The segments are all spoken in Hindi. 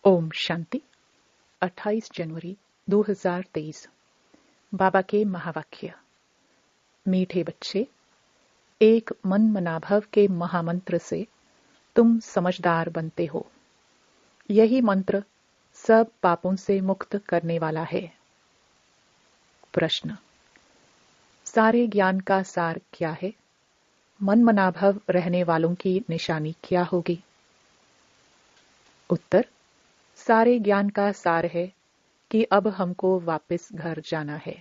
ओम शांति। 28 जनवरी 2023। बाबा के महावाक्य। मीठे बच्चे, एक मन मनाभव के महामंत्र से तुम समझदार बनते हो। यही मंत्र सब पापों से मुक्त करने वाला है। प्रश्न: सारे ज्ञान का सार क्या है? मन मनाभव रहने वालों की निशानी क्या होगी? उत्तर: सारे ज्ञान का सार है कि अब हमको वापस घर जाना है।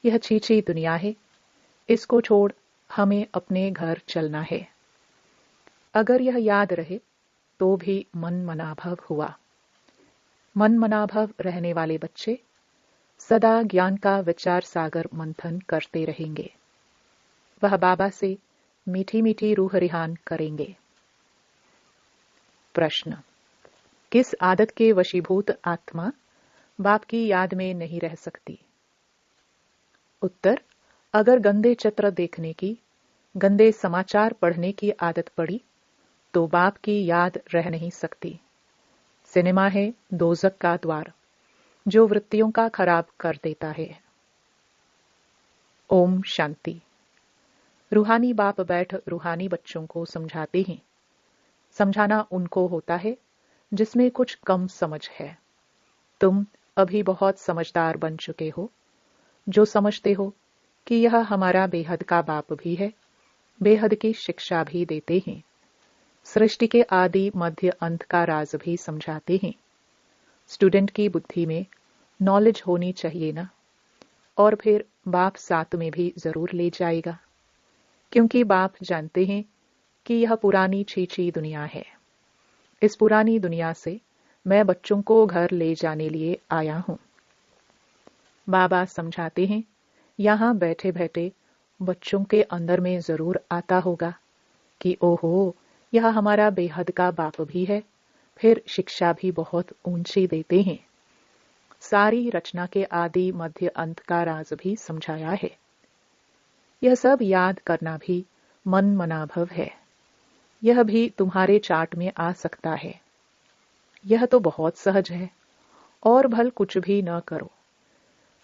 यह छीछी दुनिया है, इसको छोड़ हमें अपने घर चलना है। अगर यह याद रहे तो भी मन मनाभव हुआ। मन मनाभव रहने वाले बच्चे सदा ज्ञान का विचार सागर मंथन करते रहेंगे। वह बाबा से मीठी मीठी रूह रिहान करेंगे। प्रश्न: किस आदत के वशीभूत आत्मा बाप की याद में नहीं रह सकती? उत्तर: अगर गंदे चित्र देखने की, गंदे समाचार पढ़ने की आदत पड़ी तो बाप की याद रह नहीं सकती। सिनेमा है दोज़ख का द्वार जो वृत्तियों का खराब कर देता है। ओम शांति। रूहानी बाप बैठ रूहानी बच्चों को समझाते हैं। समझाना उनको होता है जिसमें कुछ कम समझ है। तुम अभी बहुत समझदार बन चुके हो, जो समझते हो कि यह हमारा बेहद का बाप भी है, बेहद की शिक्षा भी देते हैं, सृष्टि के आदि मध्य अंत का राज भी समझाते हैं। स्टूडेंट की बुद्धि में नॉलेज होनी चाहिए ना, और फिर बाप साथ में भी जरूर ले जाएगा, क्योंकि बाप जानते हैं कि यह पुरानी छीछी दुनिया है। इस पुरानी दुनिया से मैं बच्चों को घर ले जाने लिए आया हूं। बाबा समझाते हैं, यहां बैठे बैठे बच्चों के अंदर में जरूर आता होगा कि ओहो, यह हमारा बेहद का बाप भी है, फिर शिक्षा भी बहुत ऊंची देते हैं। सारी रचना के आदि मध्य अंत का राज भी समझाया है। यह सब याद करना भी मन मनाभव है। यह भी तुम्हारे चार्ट में आ सकता है। यह तो बहुत सहज है, और भल कुछ भी न करो,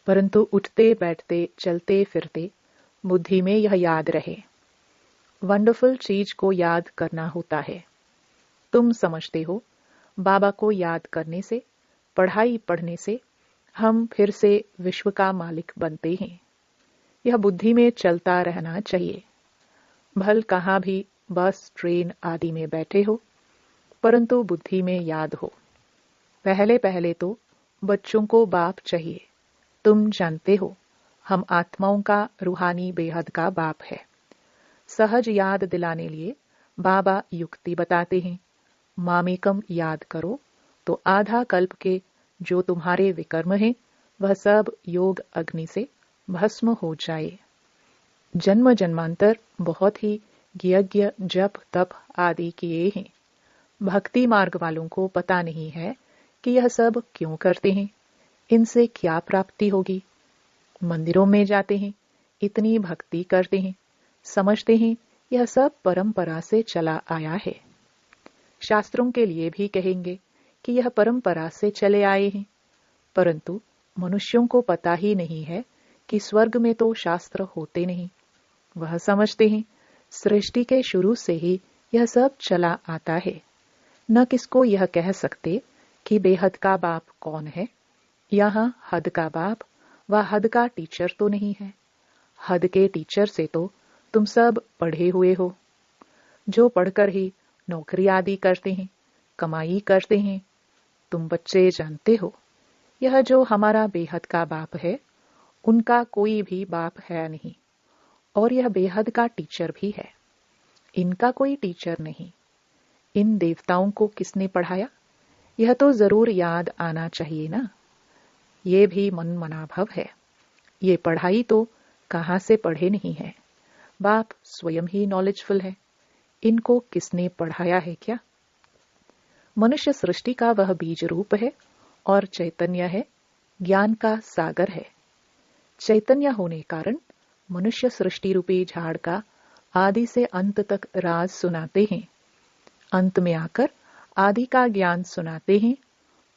परंतु उठते बैठते चलते फिरते बुद्धि में यह याद रहे। वंडरफुल चीज को याद करना होता है। तुम समझते हो, बाबा को याद करने से, पढ़ाई पढ़ने से हम फिर से विश्व का मालिक बनते हैं। यह बुद्धि में चलता रहना चाहिए। भल कहाँ भी बस ट्रेन आदि में बैठे हो, परंतु बुद्धि में याद हो। पहले पहले तो बच्चों को बाप चाहिए। तुम जानते हो, हम आत्माओं का रूहानी बेहद का बाप है। सहज याद दिलाने लिए बाबा युक्ति बताते हैं। मामेकम याद करो तो आधा कल्प के जो तुम्हारे विकर्म हैं, वह सब योग अग्नि से भस्म हो जाए। जन्म जन्मांतर बहुत ही यज्ञ जप तप आदि किए हैं। भक्ति मार्ग वालों को पता नहीं है कि यह सब क्यों करते हैं, इनसे क्या प्राप्ति होगी। मंदिरों में जाते हैं, इतनी भक्ति करते हैं, समझते हैं यह सब परंपरा से चला आया है। शास्त्रों के लिए भी कहेंगे कि यह परंपरा से चले आए हैं, परंतु मनुष्यों को पता ही नहीं है कि स्वर्ग में तो शास्त्र होते नहीं। वह समझते हैं सृष्टि के शुरू से ही यह सब चला आता है। न किसको यह कह सकते कि बेहद का बाप कौन है। यहाँ हद का बाप व हद का टीचर तो नहीं है। हद के टीचर से तो तुम सब पढ़े हुए हो, जो पढ़कर ही नौकरी आदि करते हैं, कमाई करते हैं। तुम बच्चे जानते हो, यह जो हमारा बेहद का बाप है, उनका कोई भी बाप है नहीं, और यह बेहद का टीचर भी है। इनका कोई टीचर नहीं। इन देवताओं को किसने पढ़ाया, यह तो जरूर याद आना चाहिए ना। ये भी मन मनाभव है। ये पढ़ाई तो कहां से पढ़े नहीं है। बाप स्वयं ही नॉलेजफुल है। इनको किसने पढ़ाया है क्या? मनुष्य सृष्टि का वह बीज रूप है और चैतन्य है, ज्ञान का सागर है। चैतन्य होने कारण मनुष्य सृष्टि रूपी झाड़ का आदि से अंत तक राज सुनाते हैं। अंत में आकर आदि का ज्ञान सुनाते हैं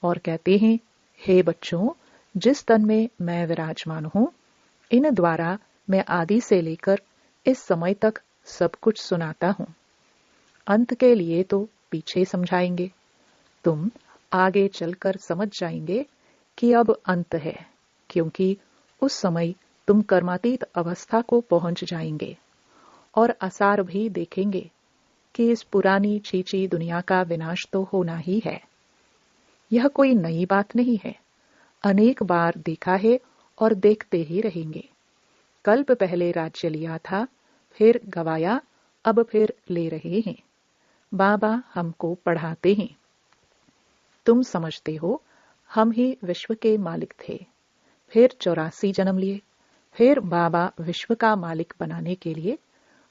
और कहते हैं, हे बच्चों, जिस तन में मैं विराजमान हूं, इन द्वारा मैं आदि से लेकर इस समय तक सब कुछ सुनाता हूं। अंत के लिए तो पीछे समझाएंगे। तुम आगे चलकर समझ जाएंगे कि अब अंत है, क्योंकि उस समय तुम कर्मातीत अवस्था को पहुंच जाएंगे और आसार भी देखेंगे कि इस पुरानी चीची दुनिया का विनाश तो होना ही है। यह कोई नई बात नहीं है, अनेक बार देखा है और देखते ही रहेंगे। कल्प पहले राज्य लिया था, फिर गवाया, अब फिर ले रहे हैं। बाबा हमको पढ़ाते हैं। तुम समझते हो हम ही विश्व के मालिक थे, फिर 84 जन्म लिए, फिर बाबा विश्व का मालिक बनाने के लिए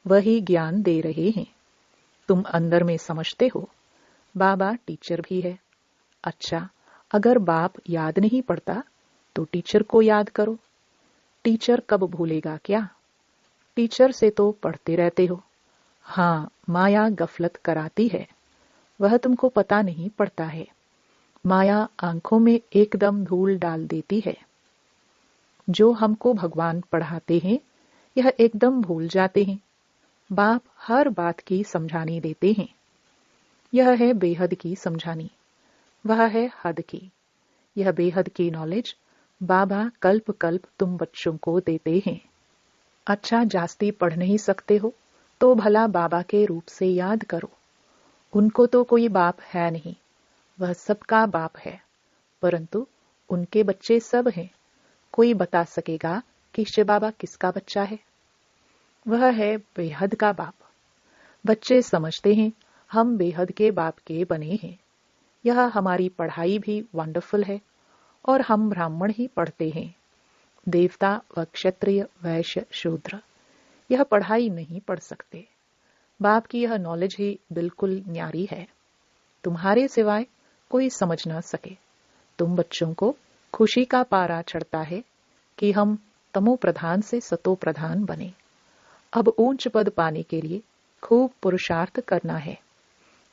वही ज्ञान दे रहे हैं। तुम अंदर में समझते हो बाबा टीचर भी है। अच्छा, अगर बाप याद नहीं पड़ता तो टीचर को याद करो। टीचर कब भूलेगा क्या? टीचर से तो पढ़ते रहते हो। हाँ, माया गफलत कराती है, वह तुमको पता नहीं पड़ता है। माया आंखों में एकदम धूल डाल देती है। जो हमको भगवान पढ़ाते हैं यह एकदम भूल जाते हैं। बाप हर बात की समझानी देते हैं। यह है बेहद की समझानी, वह है हद की। यह बेहद की नॉलेज बाबा कल्प कल्प तुम बच्चों को देते हैं। अच्छा, जास्ती पढ़ नहीं सकते हो तो भला बाबा के रूप से याद करो। उनको तो कोई बाप है नहीं, वह सबका बाप है, परंतु उनके बच्चे सब हैं। कोई बता सकेगा कि शिव बाबा किसका बच्चा है? वह है बेहद का बाप। बच्चे समझते हैं हम बेहद के बाप के बने हैं। यह हमारी पढ़ाई भी वंडरफुल है और हम ब्राह्मण ही पढ़ते हैं। देवता व क्षत्रिय वैश्य शूद्र यह पढ़ाई नहीं पढ़ सकते। बाप की यह नॉलेज ही बिल्कुल न्यारी है, तुम्हारे सिवाय कोई समझ ना सके। तुम बच्चों को खुशी का पारा चढ़ता है कि हम तमो प्रधान से सतो प्रधान बने। अब ऊंच पद पाने के लिए खूब पुरुषार्थ करना है।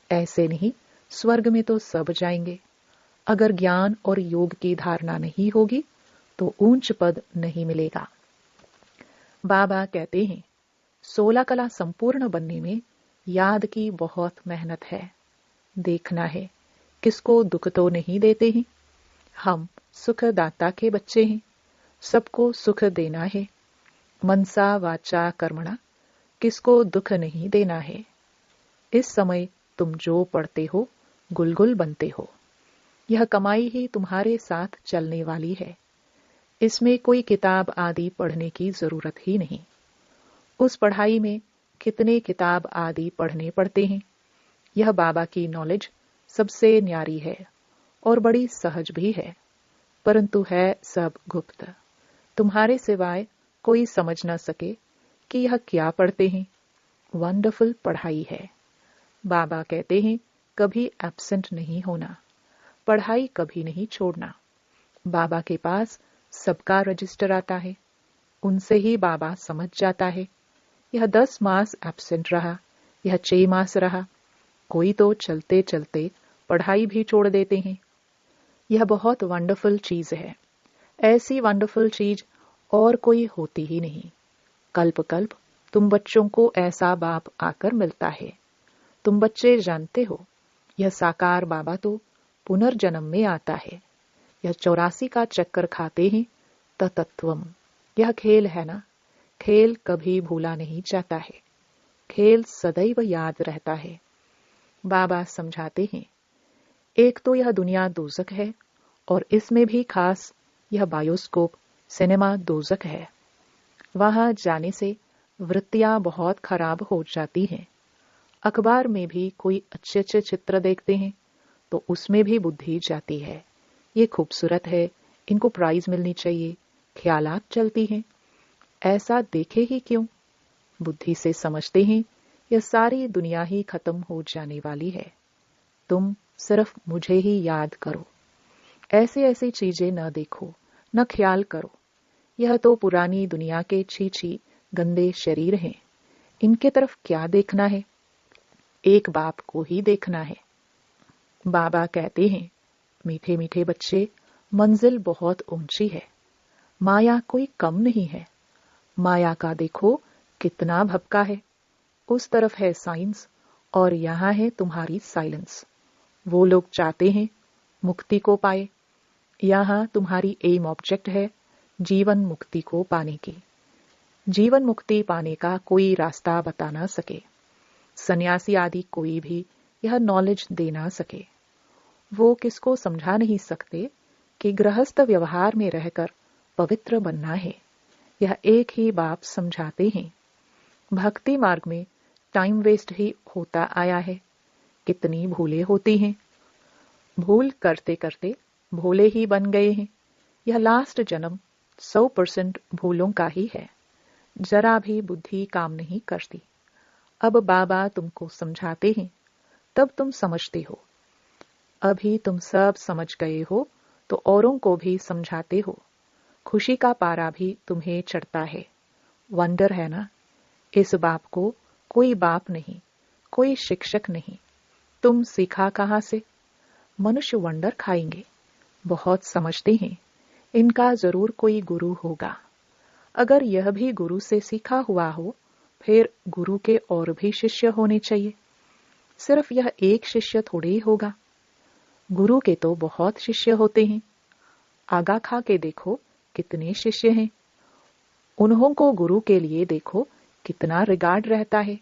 ऐसे नहीं, स्वर्ग में तो सब जाएंगे। अगर ज्ञान और योग की धारणा नहीं होगी तो ऊंच पद नहीं मिलेगा। बाबा कहते हैं 16 कला संपूर्ण बनने में याद की बहुत मेहनत है। देखना है किसको दुख तो नहीं देते हैं। हम सुखदाता के बच्चे हैं, सबको सुख देना है। मनसा वाचा कर्मणा, किसको दुख नहीं देना है। इस समय तुम जो पढ़ते हो गुलगुल बनते हो। यह कमाई ही तुम्हारे साथ चलने वाली है। इसमें कोई किताब आदि पढ़ने की जरूरत ही नहीं। उस पढ़ाई में कितने किताब आदि पढ़ने पड़ते हैं। यह बाबा की नॉलेज सबसे न्यारी है और बड़ी सहज भी है, परंतु है सब गुप्त। तुम्हारे सिवाय कोई समझ न सके कि यह क्या पढ़ते हैं। वंडरफुल पढ़ाई है। बाबा कहते हैं कभी एब्सेंट नहीं होना, पढ़ाई कभी नहीं छोड़ना। बाबा के पास सबका रजिस्टर आता है, उनसे ही बाबा समझ जाता है यह 10 मास एब्सेंट रहा, यह 6 मास रहा। कोई तो चलते चलते पढ़ाई भी छोड़ देते हैं। यह बहुत वंडरफुल चीज है। ऐसी वंडरफुल चीज और कोई होती ही नहीं। कल्प कल्प तुम बच्चों को ऐसा बाप आकर मिलता है। तुम बच्चे जानते हो यह साकार बाबा तो पुनर्जन्म में आता है। यह 84 का चक्कर खाते हैं तत्वम। यह खेल है ना, खेल कभी भूला नहीं जाता है। खेल सदैव याद रहता है। बाबा समझाते हैं एक तो यह दुनिया दोजक है और इसमें भी खास यह बायोस्कोप सिनेमा दोजक है। वहां जाने से वृत्तियां बहुत खराब हो जाती हैं। अखबार में भी कोई अच्छे अच्छे चित्र देखते हैं तो उसमें भी बुद्धि जाती है। ये खूबसूरत है, इनको प्राइज मिलनी चाहिए, ख्यालात चलती हैं। ऐसा देखे ही क्यों? बुद्धि से समझते हैं यह सारी दुनिया ही खत्म हो जाने वाली है। तुम सिर्फ मुझे ही याद करो। ऐसी ऐसी चीजें न देखो, न ख्याल करो। यह तो पुरानी दुनिया के छी गंदे शरीर हैं। इनके तरफ क्या देखना है? एक बाप को ही देखना है। बाबा कहते हैं, मीठे मीठे बच्चे, मंजिल बहुत ऊंची है, माया कोई कम नहीं है। माया का देखो कितना भपका है। उस तरफ है साइंस और यहां है तुम्हारी साइलेंस। वो लोग चाहते हैं मुक्ति को पाए, यहां तुम्हारी एम ऑब्जेक्ट है जीवन मुक्ति को पाने की। जीवन मुक्ति पाने का कोई रास्ता बता ना सके, सन्यासी आदि कोई भी यह नॉलेज दे ना सके। वो किसको समझा नहीं सकते कि गृहस्थ व्यवहार में रहकर पवित्र बनना है। यह एक ही बाप समझाते हैं। भक्ति मार्ग में टाइम वेस्ट ही होता आया है। कितनी भूलें होती हैं। भूल करते करते भोले ही बन गए हैं। यह लास्ट जन्म 100% भूलों का ही है। जरा भी बुद्धि काम नहीं करती। अब बाबा तुमको समझाते हैं, तब तुम समझते हो। अभी तुम सब समझ गए हो तो औरों को भी समझाते हो। खुशी का पारा भी तुम्हें चढ़ता है। वंडर है ना। इस बाप को कोई बाप नहीं, कोई शिक्षक नहीं। तुम सीखा कहां से? मनुष्य वंडर खाएंगे, बहुत समझते हैं। इनका जरूर कोई गुरु होगा। अगर यह भी गुरु से सीखा हुआ हो, फिर गुरु के और भी शिष्य होने चाहिए। सिर्फ यह एक शिष्य थोड़े ही होगा। गुरु के तो बहुत शिष्य होते हैं। आगा खा के देखो कितने शिष्य हैं। उन्हों को गुरु के लिए देखो कितना रिगार्ड रहता है।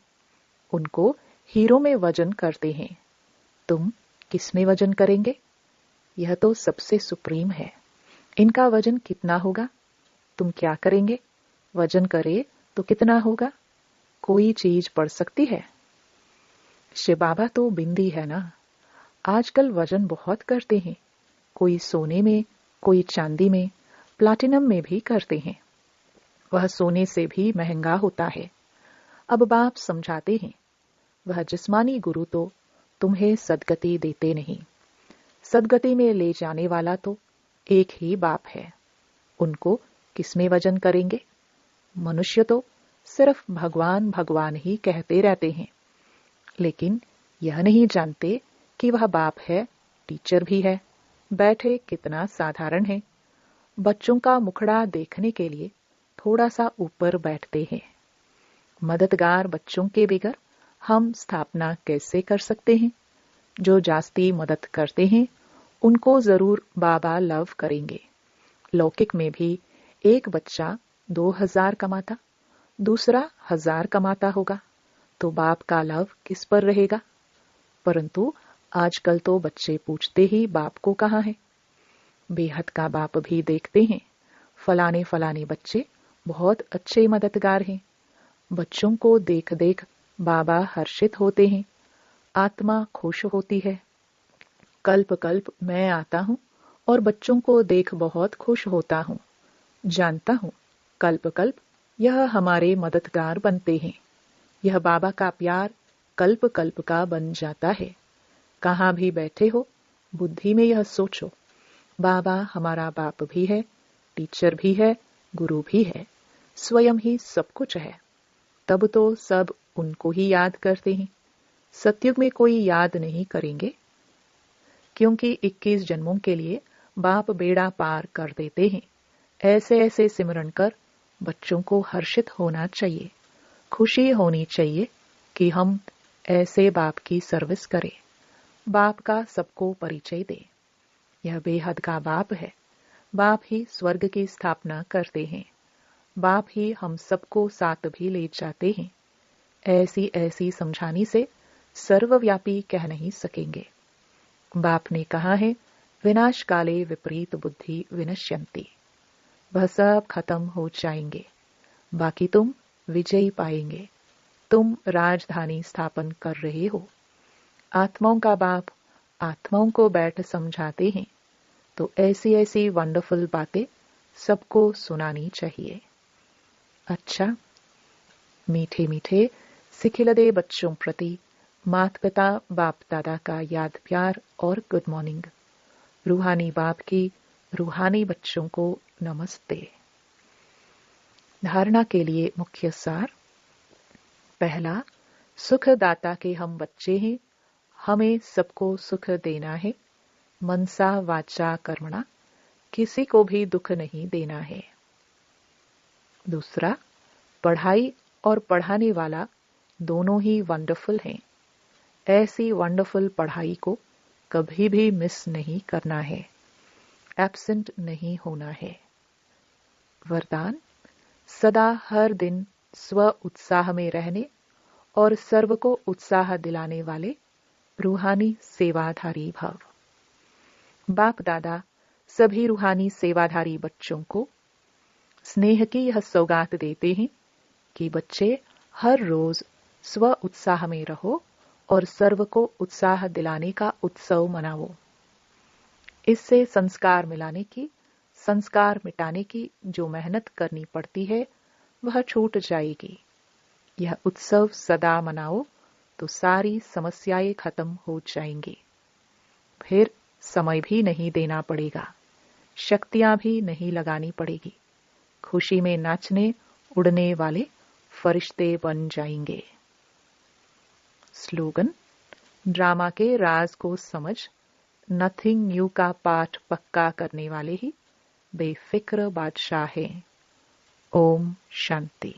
उनको हीरो में वजन करते हैं। तुम किस में वजन करेंगे? यह तो सबसे सुप्रीम है। इनका वजन कितना होगा? तुम क्या करेंगे? वजन करे तो कितना होगा? कोई चीज बढ़ सकती है? शिव बाबा तो बिंदी है ना। आजकल वजन बहुत करते हैं। कोई सोने में, कोई चांदी में, प्लैटिनम में भी करते हैं। वह सोने से भी महंगा होता है। अब बाप समझाते हैं, वह जिस्मानी गुरु तो तुम्हें सदगति देते नहीं। सदगति में ले जाने वाला तो एक ही बाप है। उनको किसमें वजन करेंगे? मनुष्य तो सिर्फ भगवान भगवान ही कहते रहते हैं, लेकिन यह नहीं जानते कि वह बाप है, टीचर भी है। बैठे कितना साधारण है। बच्चों का मुखड़ा देखने के लिए थोड़ा सा ऊपर बैठते हैं। मददगार बच्चों के बगैर हम स्थापना कैसे कर सकते हैं? जो जास्ती मदद करते हैं उनको जरूर बाबा लव करेंगे। लौकिक में भी एक बच्चा 2000 कमाता, दूसरा 1000 कमाता होगा, तो बाप का लव किस पर रहेगा? परंतु आजकल तो बच्चे पूछते ही बाप को कहाँ है। बेहद का बाप भी देखते हैं, फलाने फलाने बच्चे बहुत अच्छे मददगार हैं। बच्चों को देख देख बाबा हर्षित होते हैं, आत्मा खुश होती है। कल्प कल्प मैं आता हूँ और बच्चों को देख बहुत खुश होता हूँ। जानता हूँ कल्प कल्प यह हमारे मददगार बनते हैं। यह बाबा का प्यार कल्प कल्प का बन जाता है। कहाँ भी बैठे हो, बुद्धि में यह सोचो, बाबा हमारा बाप भी है, टीचर भी है, गुरु भी है, स्वयं ही सब कुछ है। तब तो सब उनको ही याद करते हैं। सतयुग में कोई याद नहीं करेंगे, क्योंकि 21 जन्मों के लिए बाप बेड़ा पार कर देते हैं। ऐसे ऐसे सिमरन कर बच्चों को हर्षित होना चाहिए, खुशी होनी चाहिए कि हम ऐसे बाप की सर्विस करें, बाप का सबको परिचय दें। यह बेहद का बाप है। बाप ही स्वर्ग की स्थापना करते हैं। बाप ही हम सबको साथ भी ले जाते हैं। ऐसी ऐसी समझानी से सर्वव्यापी कह नहीं सकेंगे। बाप ने कहा है, विनाश काले विपरीत बुद्धि विनश्यंती। वह सब खत्म हो जाएंगे, बाकी तुम विजयी पाएंगे। तुम राजधानी स्थापन कर रहे हो। आत्माओं का बाप आत्माओं को बैठ समझाते हैं, तो ऐसी ऐसी वंडरफुल बातें सबको सुनानी चाहिए। अच्छा, मीठे मीठे सिखिलदे बच्चों प्रति मात पिता बाप दादा का याद प्यार और गुड मॉर्निंग। रूहानी बाप की रूहानी बच्चों को नमस्ते। धारणा के लिए मुख्य सार। पहला, सुखदाता के हम बच्चे हैं। हमें सबको सुख देना है, मनसा वाचा कर्मणा, किसी को भी दुख नहीं देना है। दूसरा, पढ़ाई और पढ़ाने वाला दोनों ही वंडरफुल हैं। ऐसी वंडरफुल पढ़ाई को कभी भी मिस नहीं करना है, एब्सेंट नहीं होना है। वरदान, सदा हर दिन स्व उत्साह में रहने और सर्व को उत्साह दिलाने वाले रूहानी सेवाधारी भव। बाप दादा सभी रूहानी सेवाधारी बच्चों को स्नेह की यह सौगात देते हैं कि बच्चे हर रोज स्व उत्साह में रहो और सर्व को उत्साह दिलाने का उत्सव मनाओ। इससे संस्कार मिटाने की जो मेहनत करनी पड़ती है वह छूट जाएगी। यह उत्सव सदा मनाओ तो सारी समस्याएं खत्म हो जाएंगी। फिर समय भी नहीं देना पड़ेगा, शक्तियां भी नहीं लगानी पड़ेगी। खुशी में नाचने उड़ने वाले फरिश्ते बन जाएंगे। स्लोगन, ड्रामा के राज को समझ नथिंग न्यू का पाठ पक्का करने वाले ही बेफिक्र बादशाह हैं। ओम शांति।